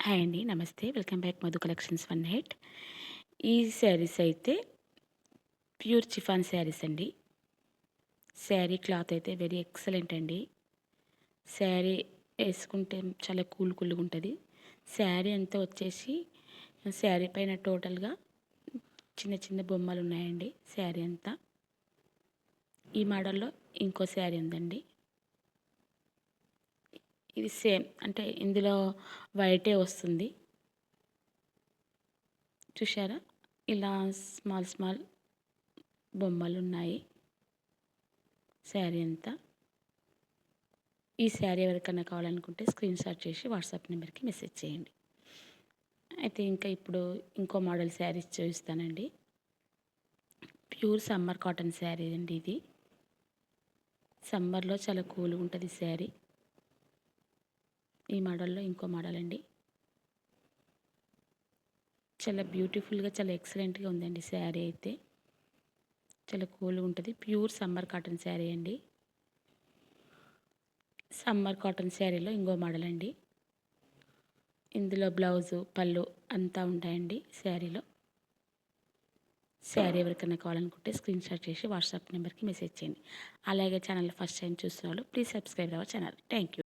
Hi అండి. నమస్తే. Welcome back Madhu collections 18. ఈ శారీస్ అయితే ప్యూర్ చిఫాన్ శారీస్ అండి. శారీ క్లాత్ అయితే వెరీ ఎక్సలెంట్ అండి. శారీ వేసుకుంటే చాలా కూల్గా ఉంటుంది. శారీ అంతా వచ్చేసి శారీ పైన టోటల్గా చిన్న చిన్న బొమ్మలు ఉన్నాయండి. శారీ అంతా ఈ మోడల్లో ఇంకో శారీ ఉందండి. ఇది సేమ్ అంటే ఇందులో వైటే వస్తుంది. చూశారా, ఇలా స్మాల్ బొమ్మలు ఉన్నాయి శారీ అంతా. ఈ శారీ ఎవరికైనా కావాలనుకుంటే స్క్రీన్ షాట్ చేసి వాట్సాప్ నెంబర్కి మెసేజ్ చేయండి. అయితే ఇంకా ఇప్పుడు ఇంకో మోడల్ శారీస్ చూపిస్తానండి. ప్యూర్ సమ్మర్ కాటన్ శారీ అండి. ఇది సమ్మర్లో చాలా కూల్గా ఉంటుంది శారీ. ఈ మోడల్లో ఇంకో మోడల్ అండి. చాలా బ్యూటిఫుల్గా చాలా ఎక్సలెంట్గా ఉందండి శారీ అయితే. చాలా కూల్గా ఉంటుంది. ప్యూర్ సమ్మర్ కాటన్ శారీ అండి. సమ్మర్ కాటన్ శారీలో ఇంకో మోడల్ అండి. ఇందులో బ్లౌజు పళ్ళు అంతా ఉంటాయండి శారీలో. శారీ ఎవరికైనా కావాలనుకుంటే స్క్రీన్ షాట్ చేసి వాట్సాప్ నెంబర్కి మెసేజ్ చేయండి. అలాగే ఛానల్ ఫస్ట్ టైం చూసిన వాళ్ళు please subscribe our channel. Thank you.